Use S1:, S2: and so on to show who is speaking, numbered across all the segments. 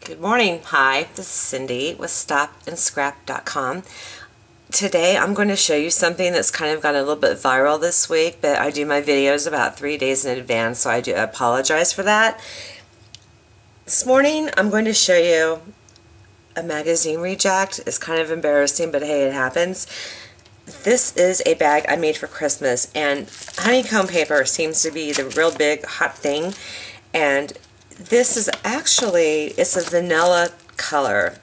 S1: Good morning. Hi, this is Cindy with StopandScrap.com. Today I'm going to show you something that's kind of gone a little bit viral this week, but I do my videos about 3 days in advance, so I do apologize for that. This morning I'm going to show you a magazine reject. It's kind of embarrassing, but hey, it happens. This is a bag I made for Christmas, and honeycomb paper seems to be the real big hot thing, and this is actually, it's a vanilla color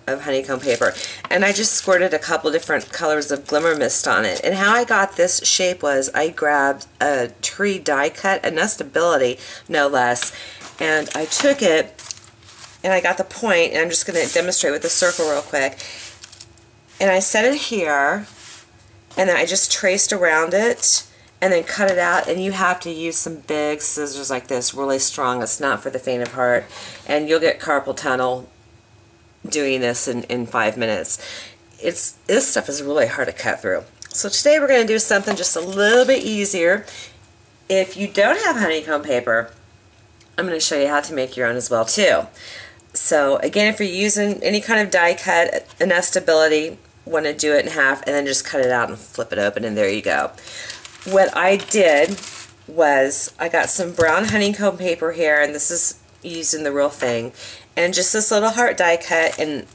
S1: of honeycomb paper, and I just squirted a couple different colors of glimmer mist on it. And how I got this shape was I grabbed a tree die cut, a nestability no less, and I took it and I got the point, and I'm just going to demonstrate with the circle real quick. And I set it here, and then I just traced around it and then cut it out, and you have to use some big scissors like this, really strong. It's not for the faint of heart, and you'll get carpal tunnel doing this in 5 minutes. This stuff is really hard to cut through. So today we're going to do something just a little bit easier. If you don't have honeycomb paper, I'm going to show you how to make your own as well too. So again, if you're using any kind of die cut, a nestability, want to do it in half and then just cut it out and flip it open, and there you go. What I did was I got some brown honeycomb paper here, and this is using the real thing, and just this little heart die cut, and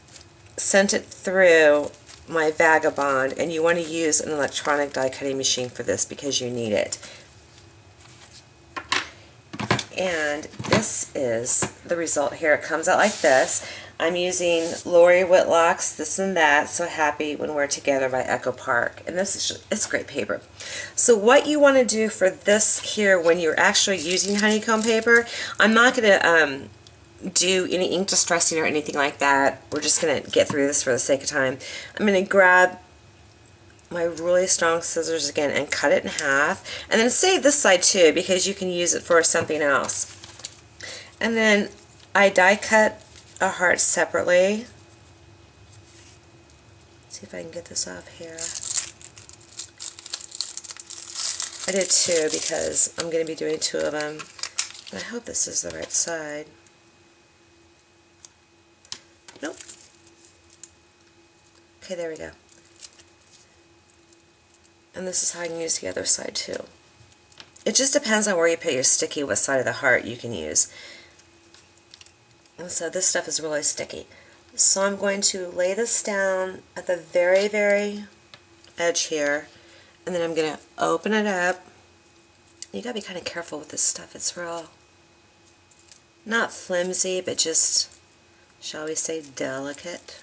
S1: sent it through my Vagabond. And you want to use an electronic die cutting machine for this because you need it. And this is the result here. It comes out like this. I'm using Lori Whitlock's This and That, So Happy When We're Together by Echo Park. And this is just, it's great paper. So what you want to do for this here when you're actually using honeycomb paper, I'm not going to do any ink distressing or anything like that. We're just going to get through this for the sake of time. I'm going to grab my really strong scissors again and cut it in half. And then save this side too, because you can use it for something else. And then I die cut a heart separately. Let's see if I can get this off here. I did two because I'm going to be doing two of them. And I hope this is the right side. Nope. Okay, there we go. And this is how I can use the other side too. It just depends on where you put your sticky, what side of the heart you can use. And so this stuff is really sticky. So I'm going to lay this down at the very, very edge here, and then I'm going to open it up. You gotta be kind of careful with this stuff. It's real, not flimsy, but just, shall we say, delicate.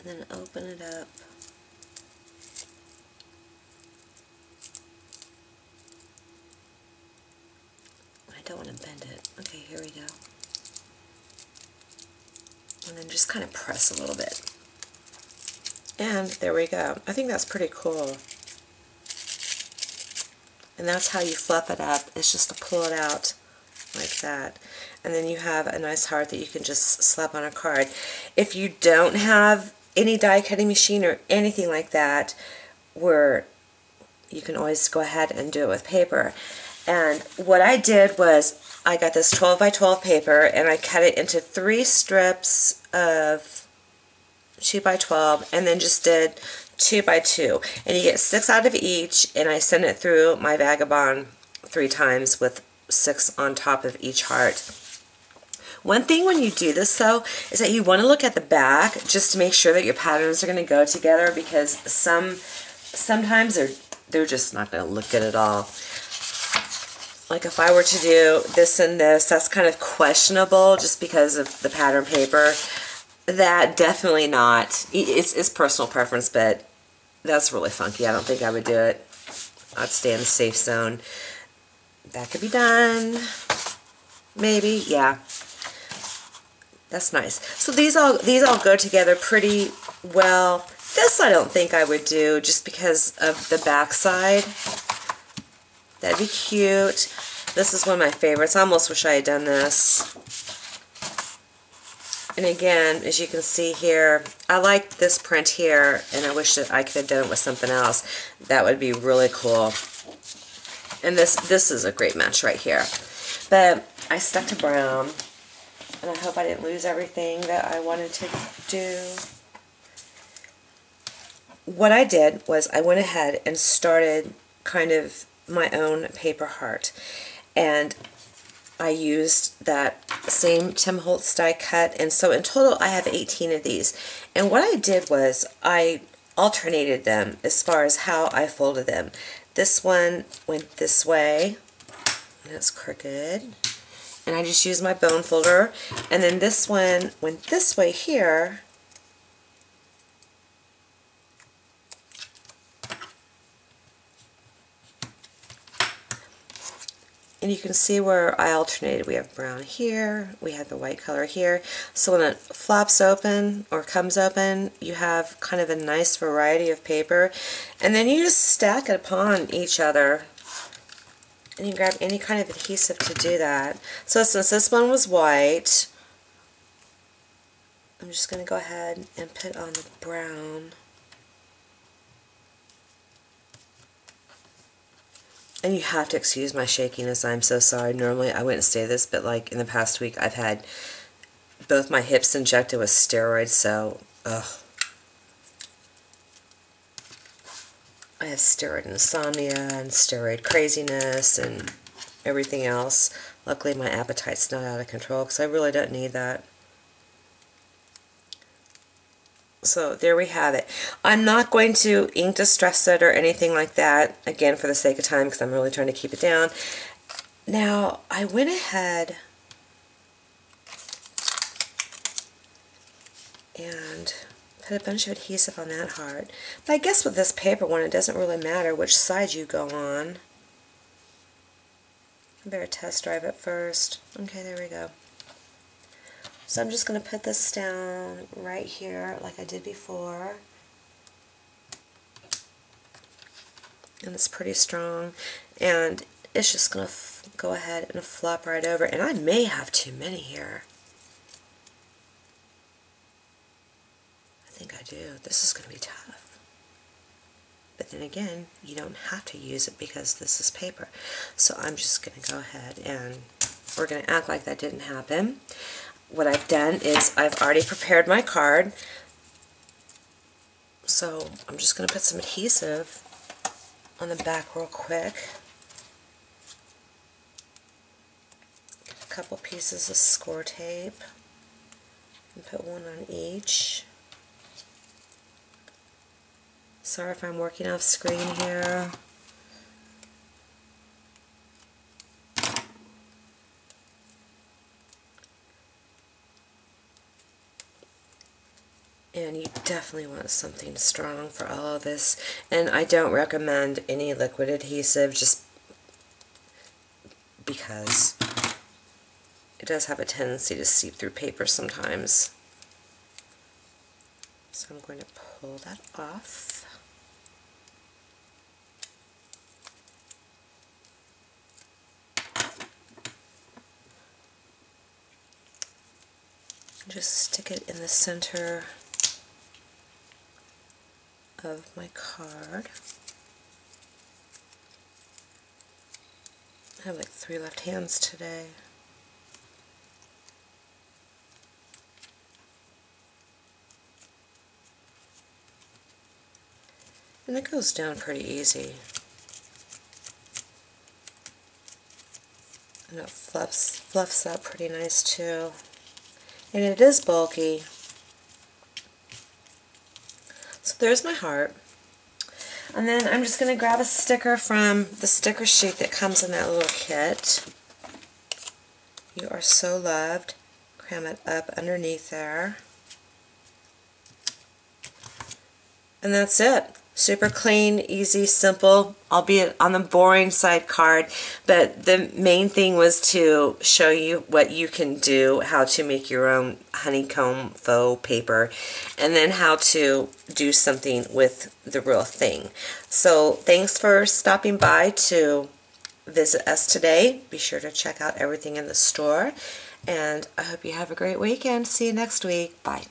S1: And then open it up. I don't want to bend it. Okay, here we go. And then just kind of press a little bit. And there we go. I think that's pretty cool. And that's how you fluff it up. It's just to pull it out like that. And then you have a nice heart that you can just slap on a card. If you don't have any die cutting machine or anything like that, where you can always go ahead and do it with paper. And what I did was I got this 12 by 12 paper, and I cut it into 3 strips of 2 by 12, and then just did 2 by 2, and you get 6 out of each, and I sent it through my Vagabond 3 times with 6 on top of each heart. One thing when you do this though is that you want to look at the back just to make sure that your patterns are going to go together, because sometimes they're just not going to look good at all. Like if I were to do this and this, that's kind of questionable just because of the pattern paper. That definitely not. It's personal preference, but that's really funky. I don't think I would do it. I'd stay in the safe zone. That could be done. Maybe, yeah. That's nice. So these all go together pretty well. This I don't think I would do just because of the back side. That'd be cute. This is one of my favorites. I almost wish I had done this. And again, as you can see here, I like this print here, and I wish that I could have done it with something else. That would be really cool. And this is a great match right here. But I stuck to brown, and I hope I didn't lose everything that I wanted to do. What I did was I went ahead and started kind of my own paper heart, and I used that same Tim Holtz die cut, and so in total I have 18 of these. And what I did was I alternated them as far as how I folded them. This one went this way, and it's crooked, and I just used my bone folder, and then this one went this way here, and you can see where I alternated. We have brown here, we have the white color here. So when it flops open or comes open, you have kind of a nice variety of paper. And then you just stack it upon each other. And you can grab any kind of adhesive to do that. So since this one was white, I'm just going to go ahead and put on the brown. And you have to excuse my shakiness, I'm so sorry. Normally I wouldn't say this, but like in the past week I've had both my hips injected with steroids, so ugh. I have steroid insomnia and steroid craziness and everything else. Luckily my appetite's not out of control because I really don't need that. So there we have it. I'm not going to ink distress it or anything like that, again for the sake of time because I'm really trying to keep it down. Now I went ahead and put a bunch of adhesive on that heart. But I guess with this paper one it doesn't really matter which side you go on. I better test drive it first. Okay, there we go. So I'm just going to put this down right here like I did before. And it's pretty strong. And it's just going to go ahead and flop right over. And I may have too many here. I think I do. This is going to be tough. But then again, you don't have to use it because this is paper. So I'm just going to go ahead and we're going to act like that didn't happen. What I've done is I've already prepared my card, so I'm just going to put some adhesive on the back real quick. Get a couple pieces of score tape and put one on each. Sorry if I'm working off screen here. And you definitely want something strong for all of this. And I don't recommend any liquid adhesive just because it does have a tendency to seep through paper sometimes. So I'm going to pull that off. Just stick it in the center of my card. I have like 3 left hands today. And it goes down pretty easy. And it fluffs up pretty nice too. And it is bulky. So there's my heart. And then I'm just going to grab a sticker from the sticker sheet that comes in that little kit. You are so loved. Cram it up underneath there. And that's it. Super clean, easy, simple, albeit on the boring side card, but the main thing was to show you what you can do, how to make your own honeycomb faux paper, and then how to do something with the real thing. So thanks for stopping by to visit us today. Be sure to check out everything in the store, and I hope you have a great weekend. See you next week. Bye.